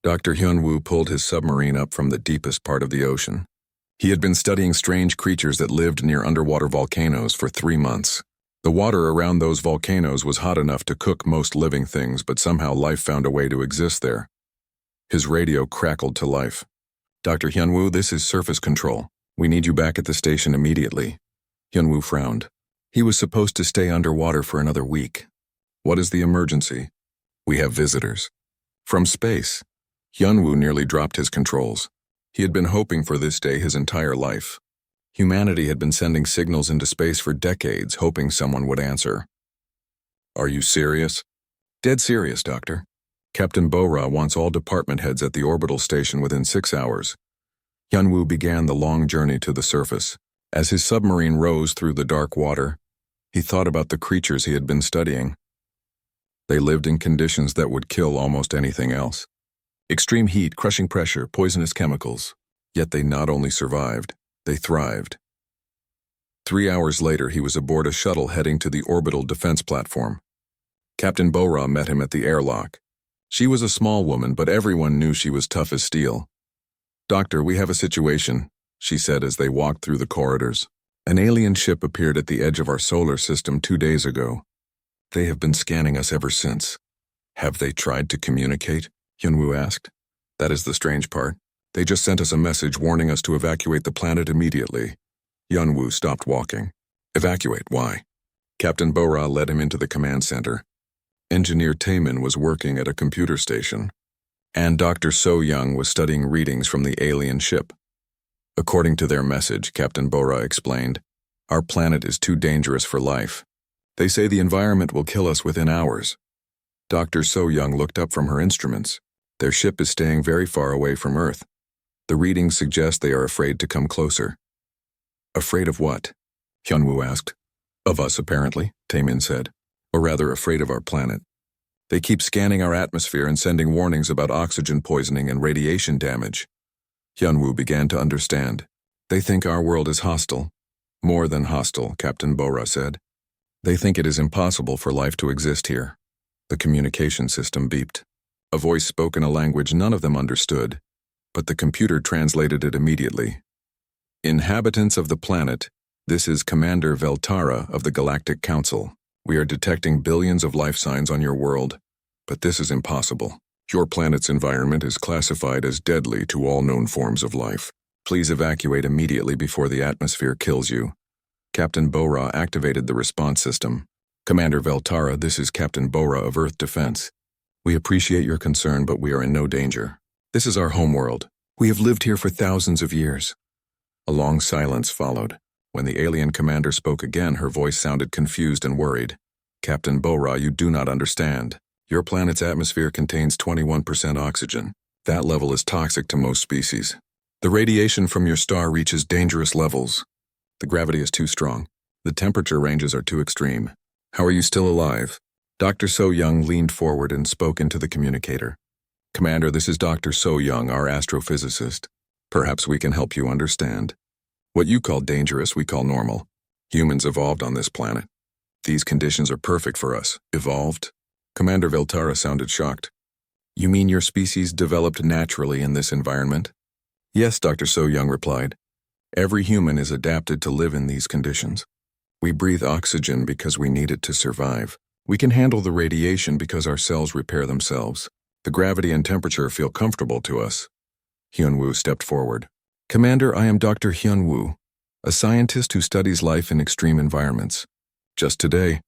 Dr. Hyunwoo pulled his submarine up from the deepest part of the ocean. He had been studying strange creatures that lived near underwater volcanoes for 3 months. The water around those volcanoes was hot enough to cook most living things, but somehow life found a way to exist there. His radio crackled to life. "Dr. Hyunwoo, this is surface control. We need you back at the station immediately." Hyunwoo frowned. He was supposed to stay underwater for another week. "What is the emergency?" "We have visitors." "From space." Hyunwoo nearly dropped his controls. He had been hoping for this day his entire life. Humanity had been sending signals into space for decades, hoping someone would answer. "Are you serious?" "Dead serious, Doctor. Captain Bo-Ra wants all department heads at the orbital station within 6 hours. Hyunwoo began the long journey to the surface. As his submarine rose through the dark water, he thought about the creatures he had been studying. They lived in conditions that would kill almost anything else. Extreme heat, crushing pressure, poisonous chemicals. Yet they not only survived, they thrived. 3 hours later, he was aboard a shuttle heading to the orbital defense platform. Captain Bo-Ra met him at the airlock. She was a small woman, but everyone knew she was tough as steel. "Doctor, we have a situation," she said as they walked through the corridors. "An alien ship appeared at the edge of our solar system 2 days ago. They have been scanning us ever since." "Have they tried to communicate?" Hyunwoo asked. "That is the strange part. They just sent us a message warning us to evacuate the planet immediately." Hyunwoo stopped walking. "Evacuate? Why?" Captain Bo-Ra led him into the command center. Engineer Taemin was working at a computer station, and Dr. So-young was studying readings from the alien ship. "According to their message," Captain Bo-Ra explained, "our planet is too dangerous for life. They say the environment will kill us within hours." Dr. So-young looked up from her instruments. "Their ship is staying very far away from Earth. The readings suggest they are afraid to come closer." "Afraid of what?" Hyunwoo asked. "Of us, apparently," Taemin said. "Or rather, afraid of our planet. They keep scanning our atmosphere and sending warnings about oxygen poisoning and radiation damage." Hyunwoo began to understand. "They think our world is hostile." "More than hostile," Captain Bo-Ra said. "They think it is impossible for life to exist here." The communication system beeped. A voice spoke in a language none of them understood, but the computer translated it immediately. "Inhabitants of the planet, this is Commander Veltara of the Galactic Council. We are detecting billions of life signs on your world, but this is impossible. Your planet's environment is classified as deadly to all known forms of life. Please evacuate immediately before the atmosphere kills you." Captain Bo-Ra activated the response system. "Commander Veltara, this is Captain Bo-Ra of Earth Defense. We appreciate your concern, but we are in no danger. This is our homeworld. We have lived here for thousands of years." A long silence followed. When the alien commander spoke again, her voice sounded confused and worried. "Captain Bo-Ra, you do not understand. Your planet's atmosphere contains 21% oxygen. That level is toxic to most species. The radiation from your star reaches dangerous levels. The gravity is too strong. The temperature ranges are too extreme. How are you still alive?" Dr. So-young leaned forward and spoke into the communicator. "Commander, this is Dr. So-young, our astrophysicist. Perhaps we can help you understand. What you call dangerous, we call normal. Humans evolved on this planet. These conditions are perfect for us. Evolved?" Commander Veltara sounded shocked. "You mean your species developed naturally in this environment?" "Yes," Dr. So-young replied. "Every human is adapted to live in these conditions. We breathe oxygen because we need it to survive. We can handle the radiation because our cells repair themselves. The gravity and temperature feel comfortable to us." Hyunwoo stepped forward. "Commander, I am Dr. Hyunwoo, a scientist who studies life in extreme environments. Just today,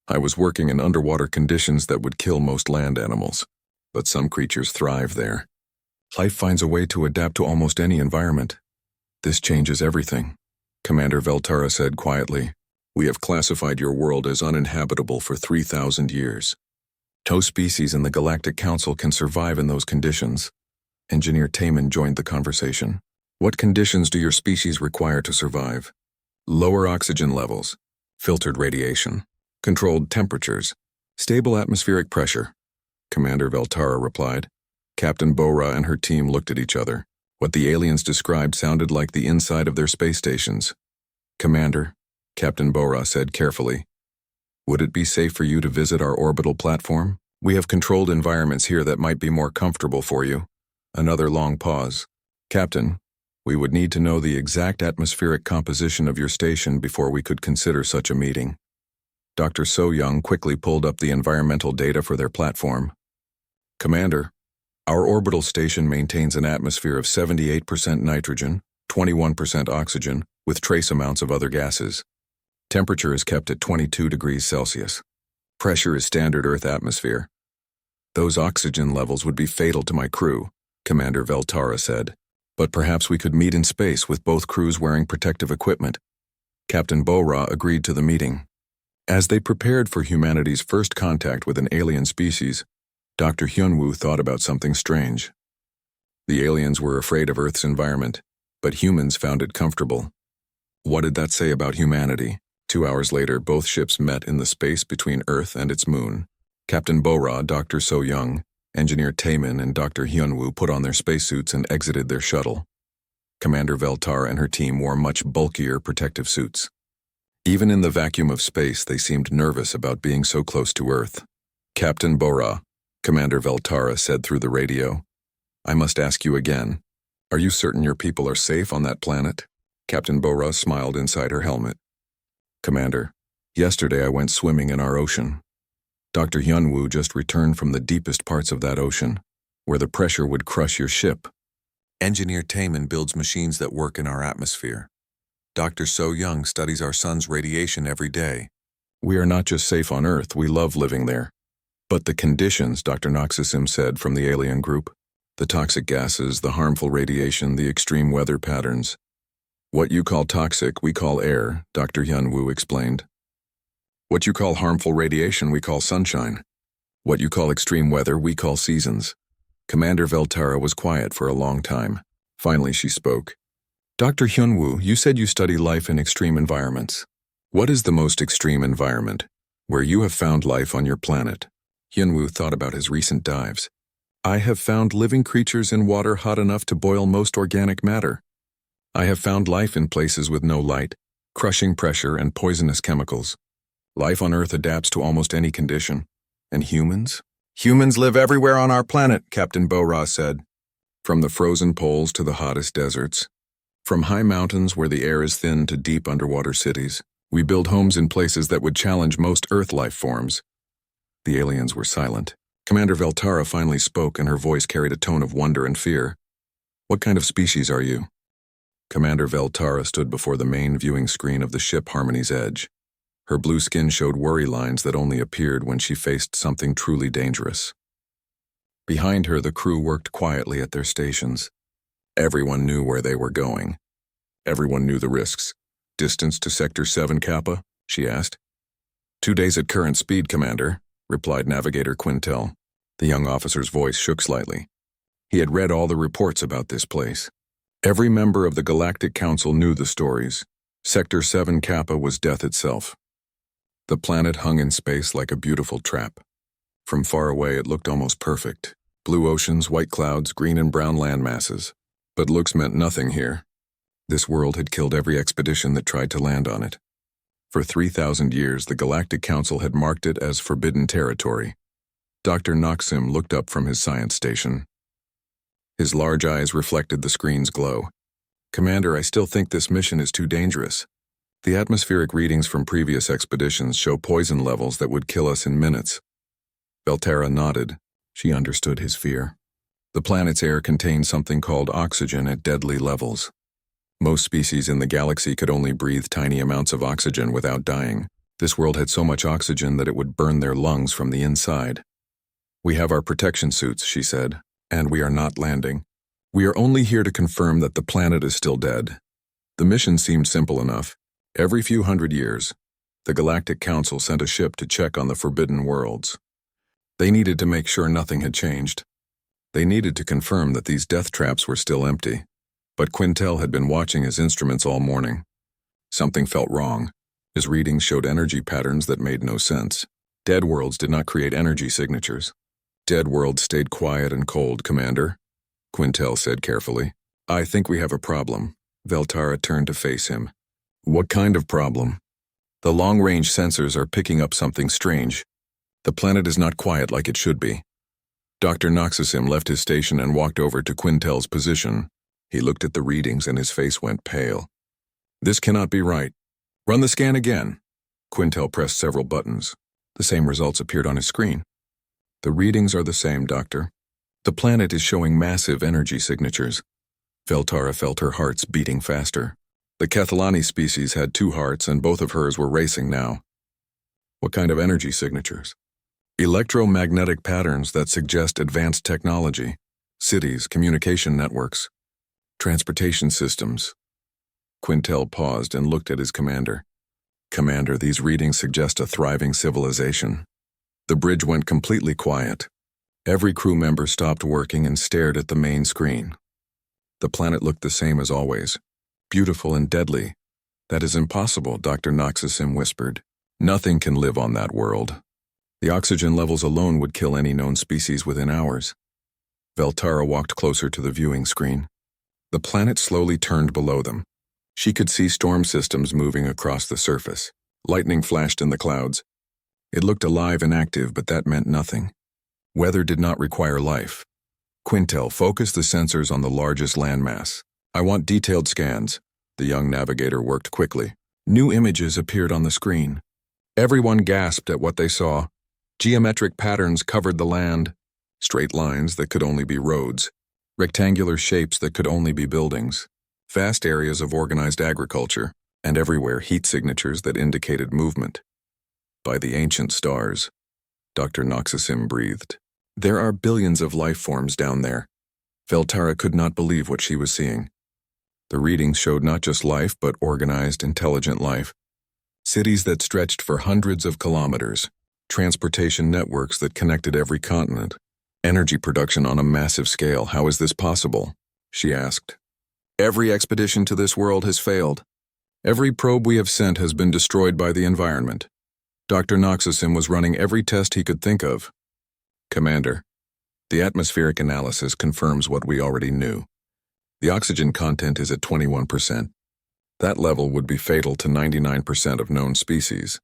I was working in underwater conditions that would kill most land animals, but some creatures thrive there. Life finds a way to adapt to almost any environment. This changes everything," Commander Veltara said quietly. "We have classified your world as uninhabitable for 3,000 years. No species in the Galactic Council can survive in those conditions." Engineer Taemin joined the conversation. "What conditions do your species require to survive?" "Lower oxygen levels, filtered radiation, controlled temperatures, stable atmospheric pressure," Commander Veltara replied. Captain Bo-Ra and her team looked at each other. What the aliens described sounded like the inside of their space stations. "Commander," Captain Bo-Ra said carefully, "would it be safe for you to visit our orbital platform? We have controlled environments here that might be more comfortable for you." Another long pause. Captain, we would need to know the exact atmospheric composition of your station before we could consider such a meeting. Dr. So-Young quickly pulled up the environmental data for their platform. Commander, our orbital station maintains an atmosphere of 78% nitrogen, 21% oxygen, with trace amounts of other gases. Temperature is kept at 22 degrees Celsius. Pressure is standard Earth atmosphere. Those oxygen levels would be fatal to my crew, Commander Veltara said. But perhaps we could meet in space with both crews wearing protective equipment. Captain Bo-Ra agreed to the meeting. As they prepared for humanity's first contact with an alien species, Dr. Hyunwoo thought about something strange. The aliens were afraid of Earth's environment, but humans found it comfortable. What did that say about humanity? 2 hours later, both ships met in the space between Earth and its moon. Captain Bo-Ra, Dr. So-Young, Engineer Taemin, and Dr. Hyunwoo put on their spacesuits and exited their shuttle. Commander Veltara and her team wore much bulkier protective suits. Even in the vacuum of space, they seemed nervous about being so close to Earth. Captain Bo-Ra, Commander Veltara said through the radio, I must ask you again. Are you certain your people are safe on that planet? Captain Bo-Ra smiled inside her helmet. Commander, yesterday I went swimming in our ocean. Dr. Hyunwoo just returned from the deepest parts of that ocean, where the pressure would crush your ship. Engineer Taemin builds machines that work in our atmosphere. Dr. So-Young studies our sun's radiation every day. We are not just safe on Earth, we love living there. But the conditions, Dr. Noxasim said from the alien group. The toxic gases, the harmful radiation, the extreme weather patterns. What you call toxic, we call air, Dr. Hyunwoo explained. What you call harmful radiation, we call sunshine. What you call extreme weather, we call seasons. Commander Veltara was quiet for a long time. Finally, she spoke. Dr. Hyunwoo, you said you study life in extreme environments. What is the most extreme environment where you have found life on your planet? Hyunwoo thought about his recent dives. I have found living creatures in water hot enough to boil most organic matter. I have found life in places with no light, crushing pressure, and poisonous chemicals. Life on Earth adapts to almost any condition. And humans? Humans live everywhere on our planet, Captain Bo-Ra said. From the frozen poles to the hottest deserts. From high mountains where the air is thin to deep underwater cities. We build homes in places that would challenge most Earth life forms. The aliens were silent. Commander Veltara finally spoke, and her voice carried a tone of wonder and fear. What kind of species are you? Commander Veltara stood before the main viewing screen of the ship Harmony's Edge. Her blue skin showed worry lines that only appeared when she faced something truly dangerous. Behind her, the crew worked quietly at their stations. Everyone knew where they were going. Everyone knew the risks. Distance to Sector 7 Kappa? She asked. 2 days at current speed, Commander, replied Navigator Quintel. The young officer's voice shook slightly. He had read all the reports about this place. Every member of the Galactic Council knew the stories. Sector 7 Kappa was death itself. The planet hung in space like a beautiful trap. From far away it looked almost perfect. Blue oceans, white clouds, green and brown land masses. But looks meant nothing here. This world had killed every expedition that tried to land on it. For 3,000 years, the Galactic Council had marked it as forbidden territory. Dr. Noxim looked up from his science station. His large eyes reflected the screen's glow. Commander, I still think this mission is too dangerous. The atmospheric readings from previous expeditions show poison levels that would kill us in minutes. Veltara nodded. She understood his fear. The planet's air contained something called oxygen at deadly levels. Most species in the galaxy could only breathe tiny amounts of oxygen without dying. This world had so much oxygen that it would burn their lungs from the inside. We have our protection suits, she said, and we are not landing. We are only here to confirm that the planet is still dead. The mission seemed simple enough. Every few hundred years, the Galactic Council sent a ship to check on the Forbidden Worlds. They needed to make sure nothing had changed. They needed to confirm that these death traps were still empty. But Quintel had been watching his instruments all morning. Something felt wrong. His readings showed energy patterns that made no sense. Dead worlds did not create energy signatures. Dead worlds stayed quiet and cold, Commander, Quintel said carefully. I think we have a problem. Veltara turned to face him. What kind of problem? The long-range sensors are picking up something strange. The planet is not quiet like it should be. Dr. Noxasim left his station and walked over to Quintel's position. He looked at the readings and his face went pale. This cannot be right. Run the scan again. Quintel pressed several buttons. The same results appeared on his screen. The readings are the same, Doctor. The planet is showing massive energy signatures. Veltara felt her hearts beating faster. The Cathalani species had 2 hearts and both of hers were racing now. What kind of energy signatures? Electromagnetic patterns that suggest advanced technology, cities, communication networks, transportation systems. Quintel paused and looked at his commander. Commander, these readings suggest a thriving civilization. The bridge went completely quiet. Every crew member stopped working and stared at the main screen. The planet looked the same as always, beautiful and deadly. That is impossible, Dr. Noxasim whispered. Nothing can live on that world. The oxygen levels alone would kill any known species within hours. Veltara walked closer to the viewing screen. The planet slowly turned below them. She could see storm systems moving across the surface. Lightning flashed in the clouds. It looked alive and active, but that meant nothing. Weather did not require life. Quintel, focus the sensors on the largest landmass. I want detailed scans. The young navigator worked quickly. New images appeared on the screen. Everyone gasped at what they saw. Geometric patterns covered the land. Straight lines that could only be roads. Rectangular shapes that could only be buildings. Vast areas of organized agriculture, and everywhere heat signatures that indicated movement. By the ancient stars, Dr. Noxasim breathed. There are billions of life forms down there. Veltara could not believe what she was seeing. The readings showed not just life, but organized, intelligent life. Cities that stretched for hundreds of kilometers. Transportation networks that connected every continent. Energy production on a massive scale. How is this possible? She asked. Every expedition to this world has failed. Every probe we have sent has been destroyed by the environment. Dr. Noxasim was running every test he could think of. Commander, the atmospheric analysis confirms what we already knew. The oxygen content is at 21%. That level would be fatal to 99% of known species.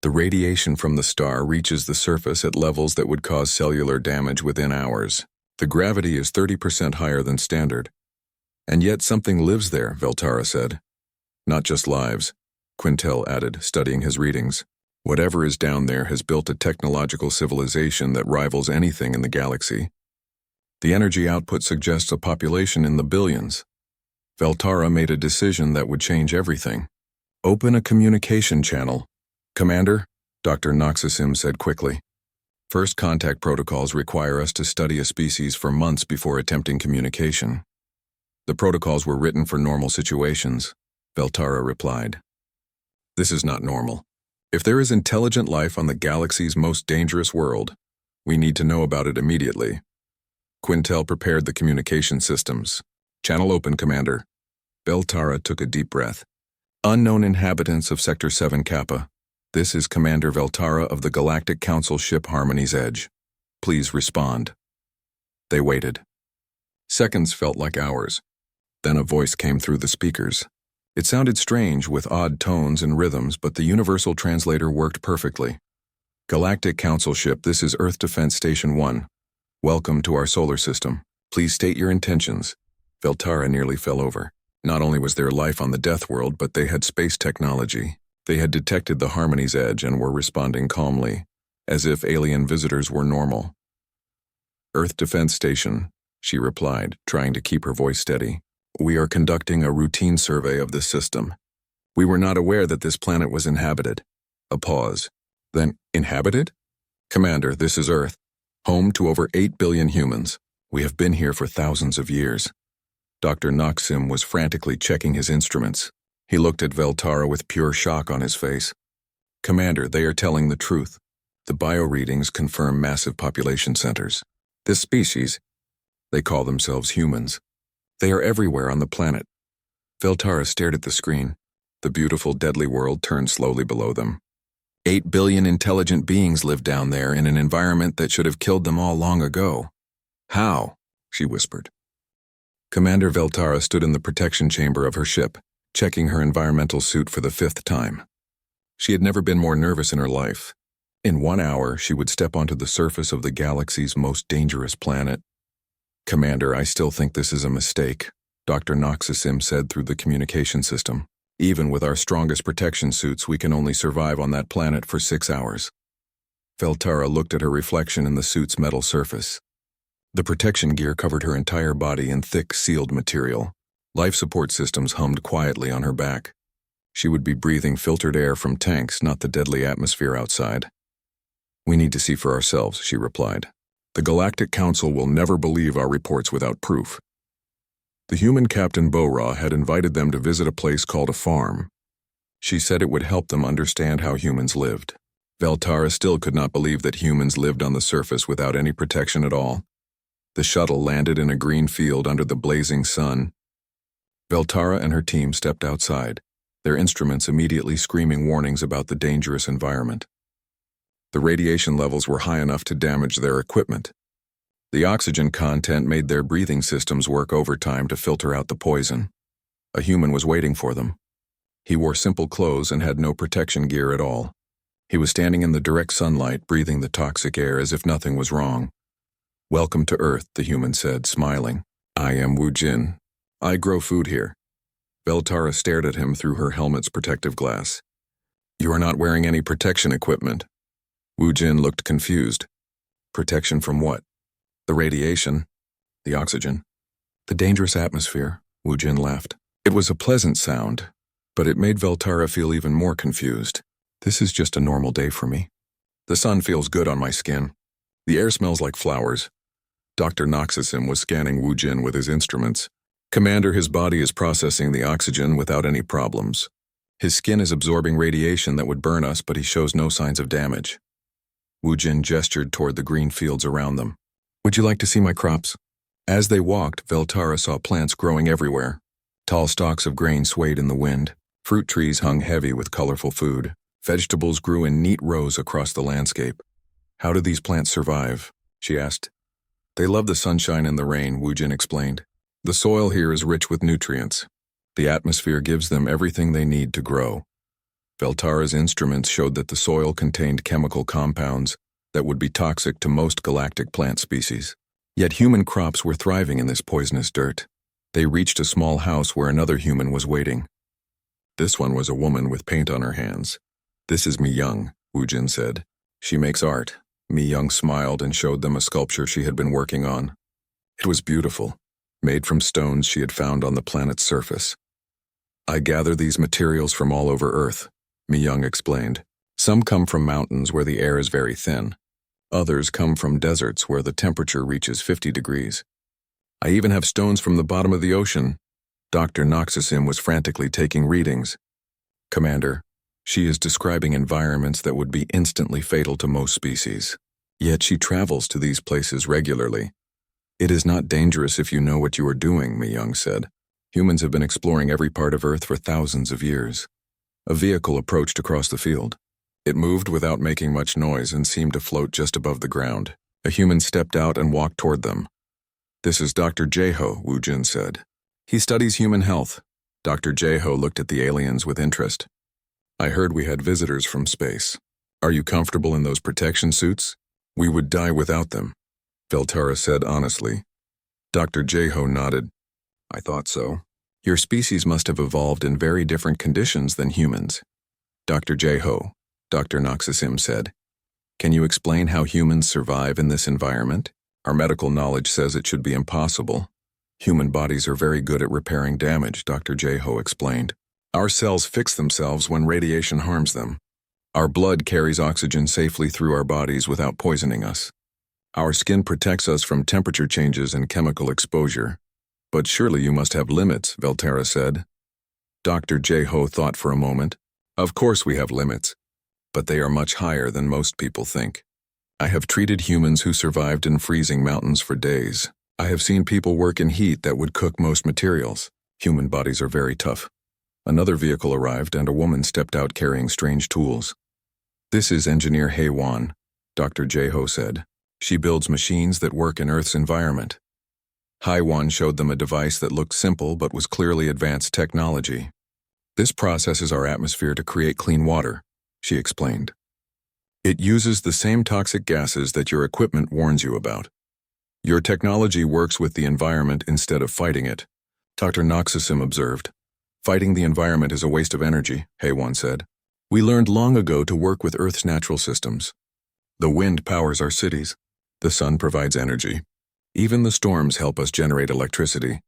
The radiation from the star reaches the surface at levels that would cause cellular damage within hours. The gravity is 30% higher than standard. And yet something lives there, Veltara said. Not just lives, Quintel added, studying his readings. Whatever is down there has built a technological civilization that rivals anything in the galaxy. The energy output suggests a population in the billions. Veltara made a decision that would change everything. Open a communication channel. Commander, Dr. Noxasim said quickly. First contact protocols require us to study a species for months before attempting communication. The protocols were written for normal situations, Veltara replied. This is not normal. If there is intelligent life on the galaxy's most dangerous world, we need to know about it immediately. Quintel prepared the communication systems. Channel open, Commander. Veltara took a deep breath. Unknown inhabitants of Sector 7 Kappa. This is Commander Veltara of the Galactic Council ship Harmony's Edge. Please respond. They waited. Seconds felt like hours. Then a voice came through the speakers. It sounded strange with odd tones and rhythms, but the universal translator worked perfectly. Galactic Council ship, this is Earth Defense Station 1. Welcome to our solar system. Please state your intentions. Veltara nearly fell over. Not only was there life on the Death World, but they had space technology. They had detected the Harmony's Edge and were responding calmly, as if alien visitors were normal. Earth Defense Station, she replied, trying to keep her voice steady. We are conducting a routine survey of this system. We were not aware that this planet was inhabited. A pause. Then, inhabited? Commander, this is Earth, home to over 8 billion humans. We have been here for thousands of years. Dr. Noxasim was frantically checking his instruments. He looked at Veltara with pure shock on his face. Commander, they are telling the truth. The bio-readings confirm massive population centers. This species, they call themselves humans. They are everywhere on the planet. Veltara stared at the screen. The beautiful, deadly world turned slowly below them. 8 billion intelligent beings live down there in an environment that should have killed them all long ago. How? She whispered. Commander Veltara stood in the protection chamber of her ship, checking her environmental suit for the 5th time. She had never been more nervous in her life. In 1 hour, she would step onto the surface of the galaxy's most dangerous planet. "Commander, I still think this is a mistake," Dr. Noxasim said through the communication system. "Even with our strongest protection suits, we can only survive on that planet for 6 hours." Veltara looked at her reflection in the suit's metal surface. The protection gear covered her entire body in thick, sealed material. Life support systems hummed quietly on her back. She would be breathing filtered air from tanks, not the deadly atmosphere outside. "We need to see for ourselves," she replied. "The Galactic Council will never believe our reports without proof." The human Captain Bo-Ra had invited them to visit a place called a farm. She said it would help them understand how humans lived. Veltara still could not believe that humans lived on the surface without any protection at all. The shuttle landed in a green field under the blazing sun. Veltara and her team stepped outside, their instruments immediately screaming warnings about the dangerous environment. The radiation levels were high enough to damage their equipment. The oxygen content made their breathing systems work overtime to filter out the poison. A human was waiting for them. He wore simple clothes and had no protection gear at all. He was standing in the direct sunlight, breathing the toxic air as if nothing was wrong. "Welcome to Earth," the human said, smiling. "I am Wu Jin. I grow food here." Veltara stared at him through her helmet's protective glass. "You are not wearing any protection equipment." Wu Jin looked confused. "Protection from what?" "The radiation. The oxygen. The dangerous atmosphere," Wu Jin laughed. It was a pleasant sound, but it made Veltara feel even more confused. "This is just a normal day for me. The sun feels good on my skin. The air smells like flowers." Dr. Noxasim was scanning Wu Jin with his instruments. "Commander, his body is processing the oxygen without any problems. His skin is absorbing radiation that would burn us, but he shows no signs of damage." Wu Jin gestured toward the green fields around them. "Would you like to see my crops?" As they walked, Veltara saw plants growing everywhere. Tall stalks of grain swayed in the wind. Fruit trees hung heavy with colorful food. Vegetables grew in neat rows across the landscape. "How do these plants survive?" she asked. "They love the sunshine and the rain," Wu Jin explained. "The soil here is rich with nutrients. The atmosphere gives them everything they need to grow." Veltara's instruments showed that the soil contained chemical compounds that would be toxic to most galactic plant species. Yet human crops were thriving in this poisonous dirt. They reached a small house where another human was waiting. This one was a woman with paint on her hands. "This is Mi Young," Wu Jin said. "She makes art." Mi Young smiled and showed them a sculpture she had been working on. It was beautiful, made from stones she had found on the planet's surface. "I gather these materials from all over Earth," Mi Young explained. "Some come from mountains where the air is very thin. Others come from deserts where the temperature reaches 50 degrees. I even have stones from the bottom of the ocean." Dr. Noxasim was frantically taking readings. "Commander, she is describing environments that would be instantly fatal to most species. Yet she travels to these places regularly. It is not dangerous if you know what you are doing," Mi Young said. "Humans have been exploring every part of Earth for thousands of years." A vehicle approached across the field. It moved without making much noise and seemed to float just above the ground. A human stepped out and walked toward them. "This is Dr. Jeho," Wu Jin said. "He studies human health." Dr. Jeho looked at the aliens with interest. "I heard we had visitors from space. Are you comfortable in those protection suits?" "We would die without them," Veltara said honestly. Dr. Jeho nodded. "I thought so. Your species must have evolved in very different conditions than humans." "Dr. Jeho," Dr. Noxasim said, "can you explain how humans survive in this environment? Our medical knowledge says it should be impossible." "Human bodies are very good at repairing damage," Dr. Jeho explained. "Our cells fix themselves when radiation harms them. Our blood carries oxygen safely through our bodies without poisoning us. Our skin protects us from temperature changes and chemical exposure." "But surely you must have limits," Veltara said. Dr. Jeho thought for a moment. "Of course we have limits, but they are much higher than most people think. I have treated humans who survived in freezing mountains for days. I have seen people work in heat that would cook most materials. Human bodies are very tough." Another vehicle arrived and a woman stepped out carrying strange tools. "This is Engineer Hei-Wan," Dr. Jeho said. "She builds machines that work in Earth's environment." Hei-Wan showed them a device that looked simple but was clearly advanced technology. "This processes our atmosphere to create clean water," she explained. It uses the same toxic gases that your equipment warns you about. Your technology works with the environment instead of fighting it, Dr. Noxasim observed. Fighting the environment is a waste of energy, Haywan said. We learned long ago to work with Earth's natural systems. The wind powers our cities. The sun provides energy. Even the storms help us generate electricity.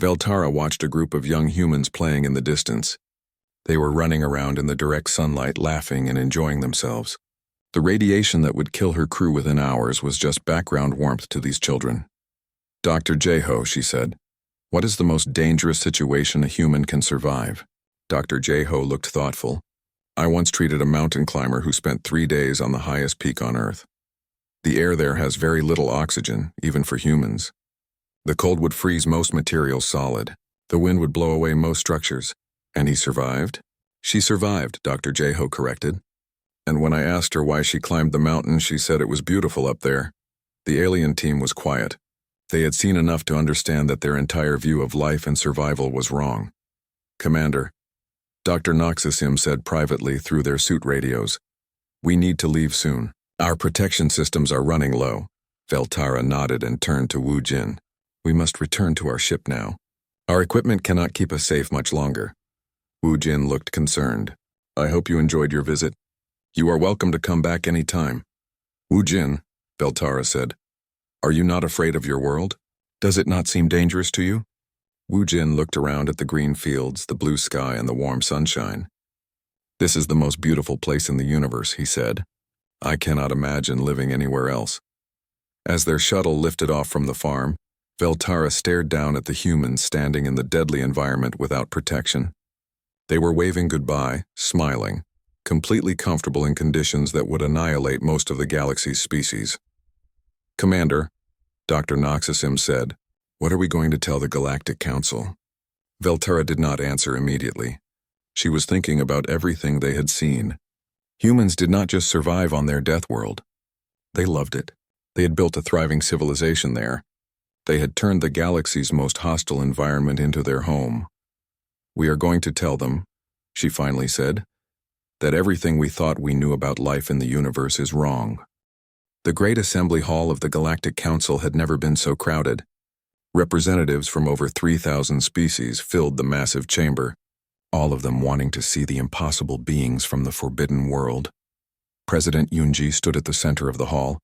Veltara watched a group of young humans playing in the distance. They were running around in the direct sunlight, laughing and enjoying themselves. The radiation that would kill her crew within hours was just background warmth to these children. Dr. Jeho, she said, what is the most dangerous situation a human can survive? Dr. Jeho looked thoughtful. I once treated a mountain climber who spent 3 days on the highest peak on Earth. The air there has very little oxygen, even for humans. The cold would freeze most materials solid. The wind would blow away most structures. And he survived? She survived, Dr. Jeho corrected. And when I asked her why she climbed the mountain, she said it was beautiful up there. The alien team was quiet. They had seen enough to understand that their entire view of life and survival was wrong. Commander, Dr. Noxasim said privately through their suit radios, we need to leave soon. Our protection systems are running low. Veltara nodded and turned to Wu Jin. We must return to our ship now. Our equipment cannot keep us safe much longer. Wu Jin looked concerned. I hope you enjoyed your visit. You are welcome to come back any time. Wu Jin, Veltara said, are you not afraid of your world? Does it not seem dangerous to you? Wu Jin looked around at the green fields, the blue sky, and the warm sunshine. This is the most beautiful place in the universe, he said. I cannot imagine living anywhere else. As their shuttle lifted off from the farm, Veltara stared down at the humans standing in the deadly environment without protection. They were waving goodbye, smiling, completely comfortable in conditions that would annihilate most of the galaxy's species. Commander, Dr. Noxasim said, what are we going to tell the Galactic Council? Veltara did not answer immediately. She was thinking about everything they had seen. Humans did not just survive on their death world. They loved it. They had built a thriving civilization there. They had turned the galaxy's most hostile environment into their home. We are going to tell them, she finally said, that everything we thought we knew about life in the universe is wrong. The great assembly hall of the Galactic Council had never been so crowded. Representatives from over 3,000 species filled the massive chamber, all of them wanting to see the impossible beings from the forbidden world. President Yunji stood at the center of the hall,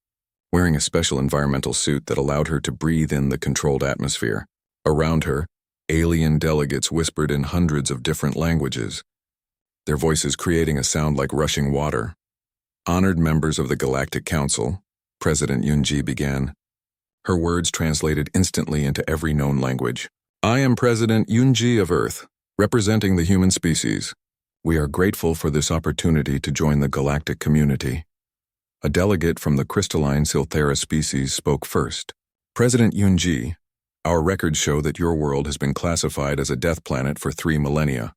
wearing a special environmental suit that allowed her to breathe in the controlled atmosphere. Around her, alien delegates whispered in hundreds of different languages, their voices creating a sound like rushing water. Honored members of the Galactic Council, President Yunji began. Her words translated instantly into every known language. I am President Yunji of Earth, representing the human species. We are grateful for this opportunity to join the galactic community. A delegate from the crystalline Silthera species spoke first. President Yunji, our records show that your world has been classified as a death planet for 3 millennia.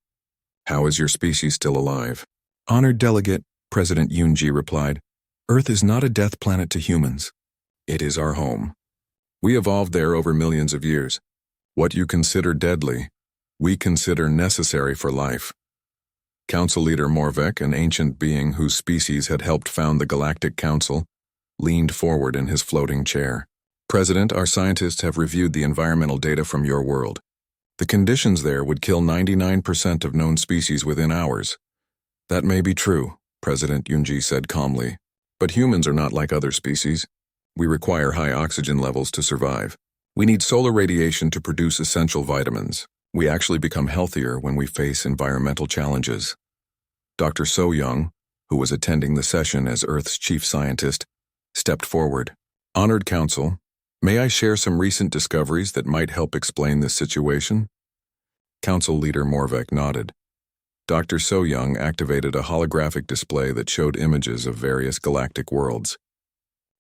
How is your species still alive? Honored delegate, President Yunji replied, Earth is not a death planet to humans. It is our home. We evolved there over millions of years. What you consider deadly, we consider necessary for life. Council leader Morvek, an ancient being whose species had helped found the Galactic Council, leaned forward in his floating chair. President, our scientists have reviewed the environmental data from your world. The conditions there would kill 99% of known species within hours. That may be true, President Yunji said calmly, but humans are not like other species. We require high oxygen levels to survive. We need solar radiation to produce essential vitamins. We actually become healthier when we face environmental challenges. Dr. So Young, who was attending the session as Earth's chief scientist, stepped forward. Honored Council, may I share some recent discoveries that might help explain this situation? Council leader Morvek nodded. Dr. So Young activated a holographic display that showed images of various galactic worlds.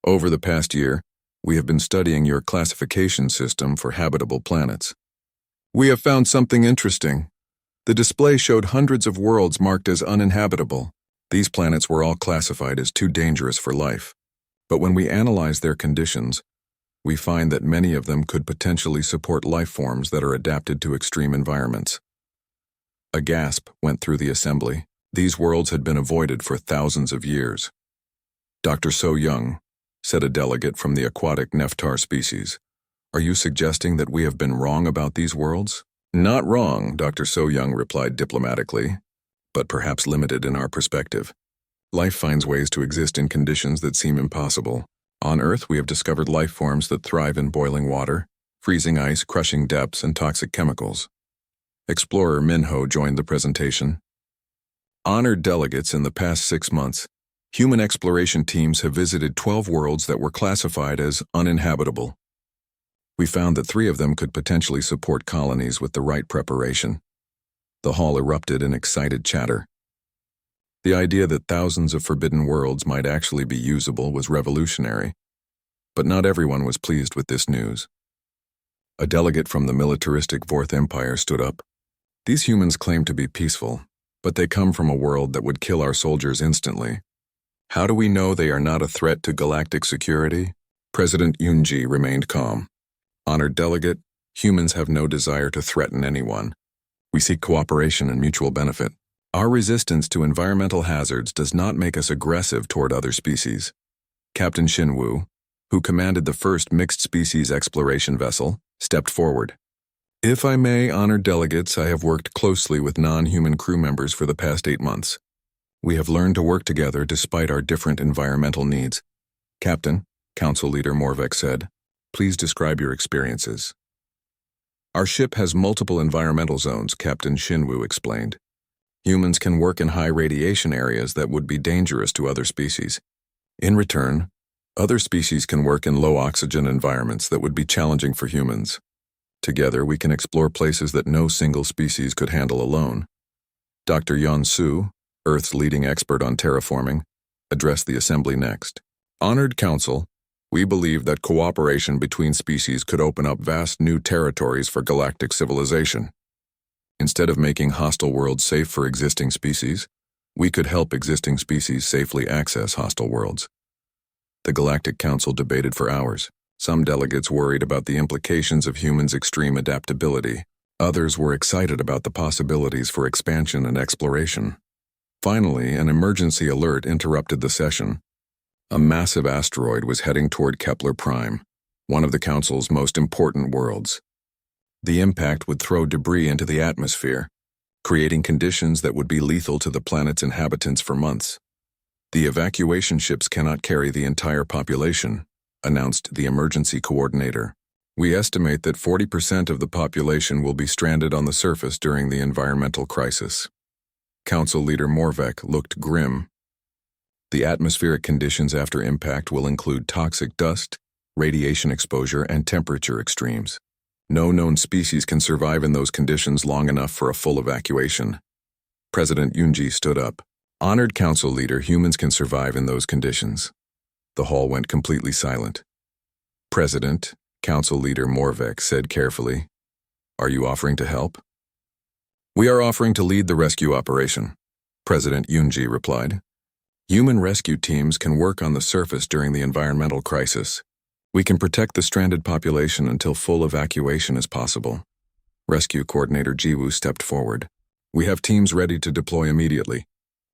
Over the past year, we have been studying your classification system for habitable planets. We have found something interesting. The display showed hundreds of worlds marked as uninhabitable. These planets were all classified as too dangerous for life. But when we analyze their conditions, we find that many of them could potentially support life forms that are adapted to extreme environments. A gasp went through the assembly. These worlds had been avoided for thousands of years. Dr. So Young, said a delegate from the aquatic Nephtar species. Are you suggesting that we have been wrong about these worlds? Not wrong, Dr. So Young replied diplomatically, but perhaps limited in our perspective. Life finds ways to exist in conditions that seem impossible. On Earth, we have discovered life forms that thrive in boiling water, freezing ice, crushing depths, and toxic chemicals. Explorer Minho joined the presentation. Honored delegates in the past 6 months, human exploration teams have visited 12 worlds that were classified as uninhabitable. We found that 3 of them could potentially support colonies with the right preparation. The hall erupted in excited chatter. The idea that thousands of forbidden worlds might actually be usable was revolutionary, but not everyone was pleased with this news. A delegate from the militaristic Fourth Empire stood up. These humans claim to be peaceful, but they come from a world that would kill our soldiers instantly. How do we know they are not a threat to galactic security? President Yunji remained calm. Honored delegate, humans have no desire to threaten anyone. We seek cooperation and mutual benefit. Our resistance to environmental hazards does not make us aggressive toward other species. Captain Xinwu, who commanded the first mixed-species exploration vessel, stepped forward. If I may, honored delegates, I have worked closely with non-human crew members for the past 8 months. We have learned to work together despite our different environmental needs. Captain, Council Leader Morvek said, please describe your experiences. Our ship has multiple environmental zones, Captain Xinwu explained. Humans can work in high radiation areas that would be dangerous to other species. In return, other species can work in low oxygen environments that would be challenging for humans. Together, we can explore places that no single species could handle alone. Dr. Yan Su, Earth's leading expert on terraforming, addressed the assembly next. Honored Council, we believe that cooperation between species could open up vast new territories for galactic civilization. Instead of making hostile worlds safe for existing species, we could help existing species safely access hostile worlds. The Galactic Council debated for hours. Some delegates worried about the implications of humans' extreme adaptability. Others were excited about the possibilities for expansion and exploration. Finally, an emergency alert interrupted the session. A massive asteroid was heading toward Kepler Prime, one of the Council's most important worlds. The impact would throw debris into the atmosphere, creating conditions that would be lethal to the planet's inhabitants for months. The evacuation ships cannot carry the entire population, announced the emergency coordinator. We estimate that 40% of the population will be stranded on the surface during the environmental crisis. Council Leader Morvek looked grim. The atmospheric conditions after impact will include toxic dust, radiation exposure, and temperature extremes. No known species can survive in those conditions long enough for a full evacuation. President Yunji stood up. Honored Council Leader, humans can survive in those conditions. The hall went completely silent. President, Council Leader Morvek said carefully, are you offering to help? We are offering to lead the rescue operation, President Yunji replied. Human rescue teams can work on the surface during the environmental crisis. We can protect the stranded population until full evacuation is possible. Rescue Coordinator Jiwoo stepped forward. We have teams ready to deploy immediately.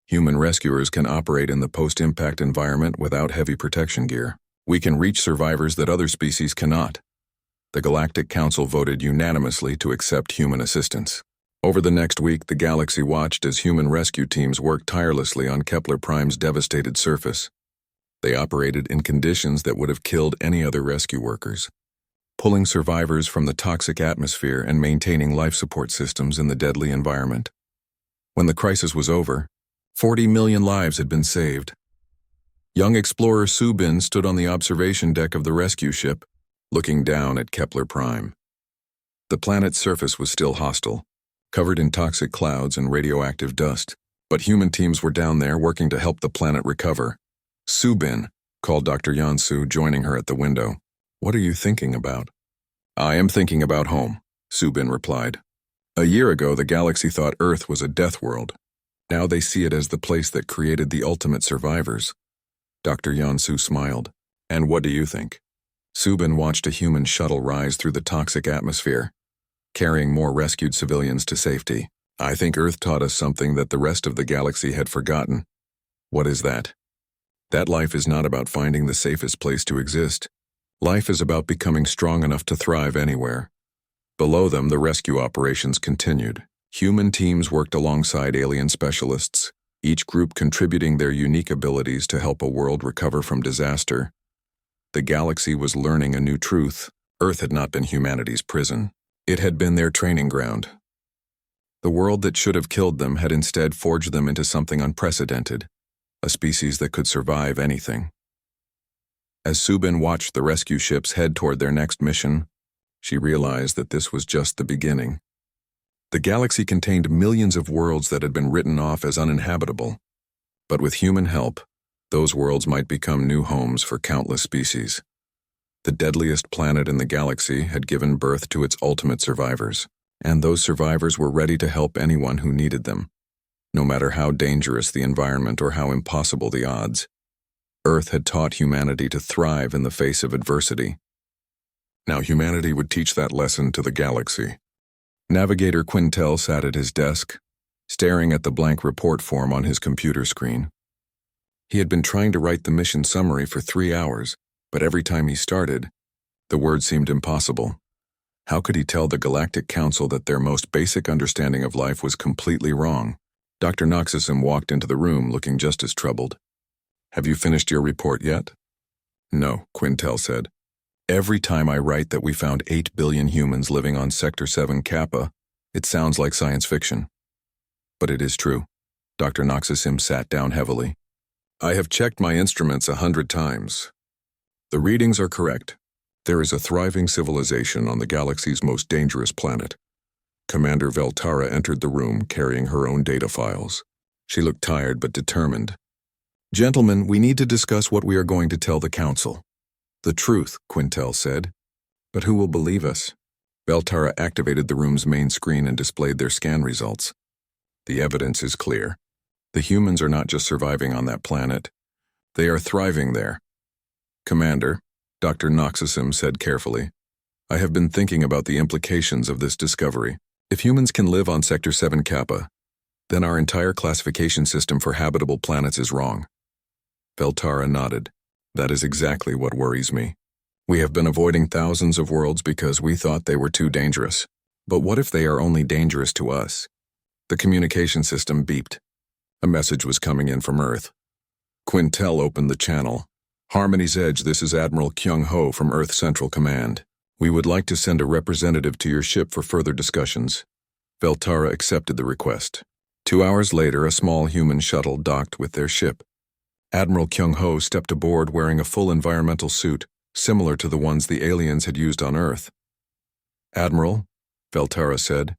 Human rescuers can operate in the post-impact environment without heavy protection gear. We can reach survivors that other species cannot. The Galactic Council voted unanimously to accept human assistance. Over the next week, the galaxy watched as human rescue teams worked tirelessly on Kepler Prime's devastated surface. They operated in conditions that would have killed any other rescue workers, pulling survivors from the toxic atmosphere and maintaining life support systems in the deadly environment. When the crisis was over, 40 million lives had been saved. Young explorer Subin stood on the observation deck of the rescue ship, looking down at Kepler Prime. The planet's surface was still hostile, covered in toxic clouds and radioactive dust, but human teams were down there working to help the planet recover. Subin, called Dr. Yansu, joining her at the window. What are you thinking about? I am thinking about home, Subin replied. A year ago, the galaxy thought Earth was a death world. Now they see it as the place that created the ultimate survivors. Dr. Yansu smiled. And what do you think? Subin watched a human shuttle rise through the toxic atmosphere, carrying more rescued civilians to safety. I think Earth taught us something that the rest of the galaxy had forgotten. What is that? That life is not about finding the safest place to exist. Life is about becoming strong enough to thrive anywhere. Below them, the rescue operations continued. Human teams worked alongside alien specialists, each group contributing their unique abilities to help a world recover from disaster. The galaxy was learning a new truth. Earth had not been humanity's prison. It had been their training ground. The world that should have killed them had instead forged them into something unprecedented, a species that could survive anything. As Subin watched the rescue ships head toward their next mission, she realized that this was just the beginning. The galaxy contained millions of worlds that had been written off as uninhabitable, but with human help, those worlds might become new homes for countless species. The deadliest planet in the galaxy had given birth to its ultimate survivors, and those survivors were ready to help anyone who needed them, no matter how dangerous the environment or how impossible the odds. Earth had taught humanity to thrive in the face of adversity. Now humanity would teach that lesson to the galaxy. Navigator Quintel sat at his desk, staring at the blank report form on his computer screen. He had been trying to write the mission summary for 3 hours, but every time he started, the words seemed impossible. How could he tell the Galactic Council that their most basic understanding of life was completely wrong? Dr. Noxism walked into the room looking just as troubled. "Have you finished your report yet?" "No," Quintel said. "Every time I write that we found 8 billion humans living on Sector 7 Kappa, it sounds like science fiction." "But it is true." Dr. Noxism sat down heavily. "I have checked my instruments 100 times. The readings are correct. There is a thriving civilization on the galaxy's most dangerous planet." Commander Veltara entered the room carrying her own data files. She looked tired but determined. "Gentlemen, we need to discuss what we are going to tell the Council." "The truth," Quintel said. "But who will believe us?" Veltara activated the room's main screen and displayed their scan results. "The evidence is clear. The humans are not just surviving on that planet. They are thriving there." "Commander," Dr. Noxism said carefully, "I have been thinking about the implications of this discovery. If humans can live on Sector 7 Kappa, then our entire classification system for habitable planets is wrong." Veltara nodded. "That is exactly what worries me. We have been avoiding thousands of worlds because we thought they were too dangerous. But what if they are only dangerous to us?" The communication system beeped. A message was coming in from Earth. Quintel opened the channel. "Harmony's Edge, this is Admiral Kyung-ho from Earth Central Command. We would like to send a representative to your ship for further discussions." Veltara accepted the request. 2 hours later, a small human shuttle docked with their ship. Admiral Kyung-ho stepped aboard wearing a full environmental suit, similar to the ones the aliens had used on Earth. "Admiral," Veltara said,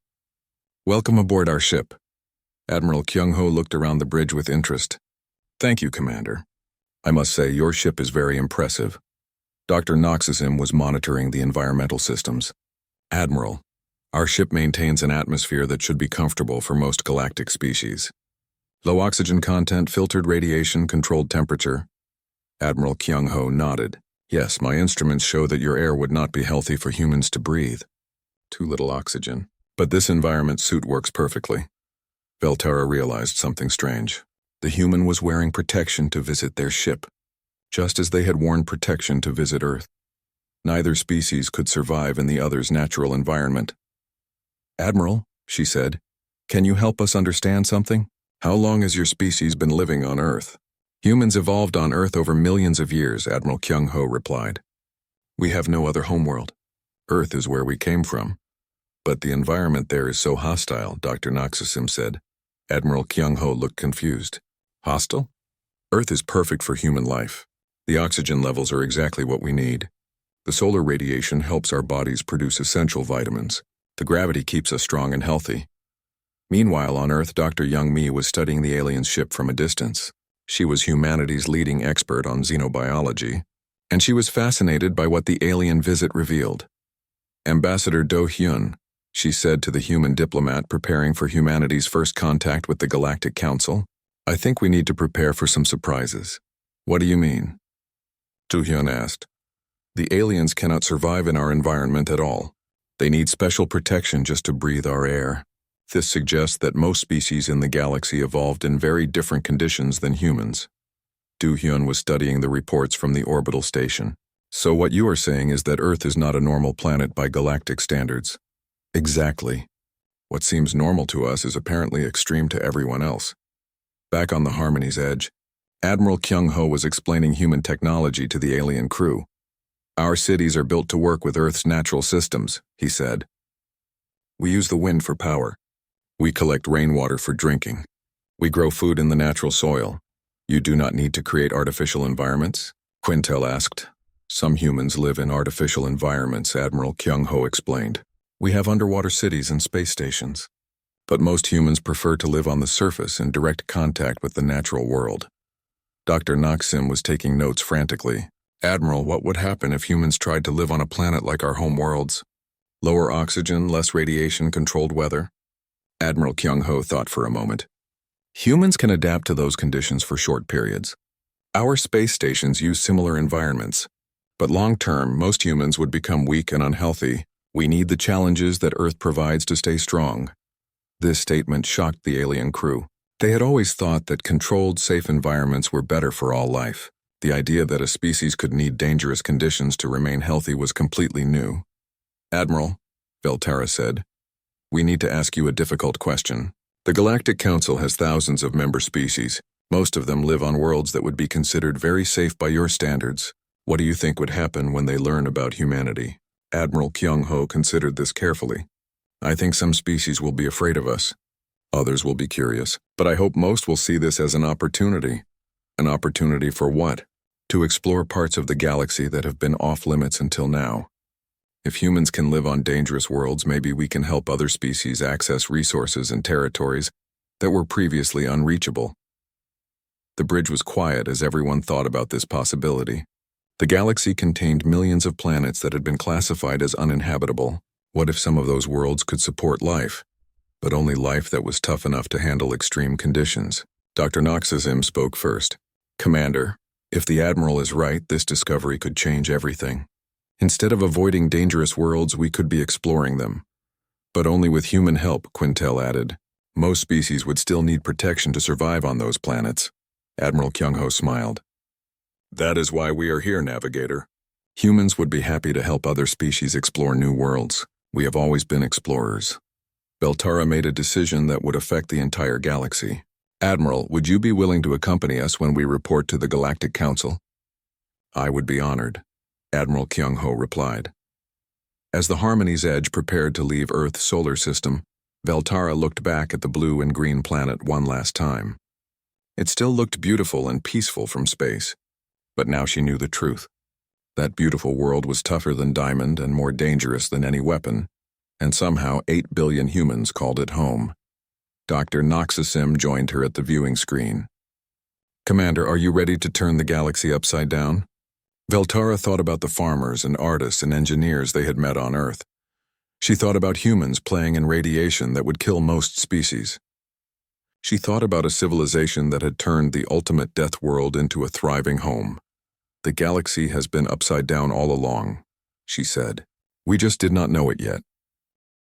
"welcome aboard our ship." Admiral Kyung-ho looked around the bridge with interest. "Thank you, Commander. I must say, your ship is very impressive." Dr. Noxism was monitoring the environmental systems. "Admiral, our ship maintains an atmosphere that should be comfortable for most galactic species. Low oxygen content, filtered radiation, controlled temperature." Admiral Kyung-ho nodded. "Yes, my instruments show that your air would not be healthy for humans to breathe. Too little oxygen. But this environment suit works perfectly." Veltara realized something strange. The human was wearing protection to visit their ship, just as they had worn protection to visit Earth. Neither species could survive in the other's natural environment. "Admiral," she said, "can you help us understand something? How long has your species been living on Earth?" "Humans evolved on Earth over millions of years," Admiral Kyung-ho replied. "We have no other homeworld. Earth is where we came from. But the environment there is so hostile," Dr. Noxism said. Admiral Kyung-ho looked confused. "Hostile? Earth is perfect for human life. The oxygen levels are exactly what we need. The solar radiation helps our bodies produce essential vitamins. The gravity keeps us strong and healthy." Meanwhile, on Earth, Dr. Young-mi was studying the alien's ship from a distance. She was humanity's leading expert on xenobiology, and she was fascinated by what the alien visit revealed. "Ambassador Do-hyun," she said to the human diplomat preparing for humanity's first contact with the Galactic Council, "I think we need to prepare for some surprises." "What do you mean?" Do-hyun asked. "The aliens cannot survive in our environment at all. They need special protection just to breathe our air. This suggests that most species in the galaxy evolved in very different conditions than humans." Do-hyun was studying the reports from the orbital station. So what you are saying is that Earth is not a normal planet by galactic standards. Exactly. What seems normal to us is apparently extreme to everyone else. Back on the Harmony's edge, Admiral Kyung-ho was explaining human technology to the alien crew. Our cities are built to work with Earth's natural systems, he said. We use the wind for power. We collect rainwater for drinking. We grow food in the natural soil. You do not need to create artificial environments? Quintel asked. Some humans live in artificial environments, Admiral Kyung-ho explained. We have underwater cities and space stations. But most humans prefer to live on the surface in direct contact with the natural world. Dr. Naksim was taking notes frantically. Admiral, what would happen if humans tried to live on a planet like our home worlds? Lower oxygen, less radiation, controlled weather? Admiral Kyung-ho thought for a moment. Humans can adapt to those conditions for short periods. Our space stations use similar environments. But long-term, most humans would become weak and unhealthy. We need the challenges that Earth provides to stay strong. This statement shocked the alien crew. They had always thought that controlled, safe environments were better for all life. The idea that a species could need dangerous conditions to remain healthy was completely new. Admiral, Veltara said, we need to ask you a difficult question. The Galactic Council has thousands of member species. Most of them live on worlds that would be considered very safe by your standards. What do you think would happen when they learn about humanity? Admiral Kyung-ho considered this carefully. I think some species will be afraid of us. Others will be curious. But I hope most will see this as an opportunity. An opportunity for what? To explore parts of the galaxy that have been off-limits until now. If humans can live on dangerous worlds, maybe we can help other species access resources and territories that were previously unreachable. The bridge was quiet as everyone thought about this possibility. The galaxy contained millions of planets that had been classified as uninhabitable. What if some of those worlds could support life? But only life that was tough enough to handle extreme conditions. Dr. Noxazim spoke first. Commander, if the Admiral is right, this discovery could change everything. Instead of avoiding dangerous worlds, we could be exploring them. But only with human help, Quintel added. Most species would still need protection to survive on those planets. Admiral Kyung-ho smiled. That is why we are here, Navigator. Humans would be happy to help other species explore new worlds. We have always been explorers. Veltara made a decision that would affect the entire galaxy. Admiral, would you be willing to accompany us when we report to the Galactic Council? I would be honored, Admiral Kyung-ho replied. As the Harmony's Edge prepared to leave Earth's solar system, Veltara looked back at the blue and green planet one last time. It still looked beautiful and peaceful from space, but now she knew the truth. That beautiful world was tougher than diamond and more dangerous than any weapon, and somehow 8 billion humans called it home. Dr. Noxasim joined her at the viewing screen. Commander, are you ready to turn the galaxy upside down? Veltara thought about the farmers and artists and engineers they had met on Earth. She thought about humans playing in radiation that would kill most species. She thought about a civilization that had turned the ultimate death world into a thriving home. The galaxy has been upside down all along, she said. We just did not know it yet.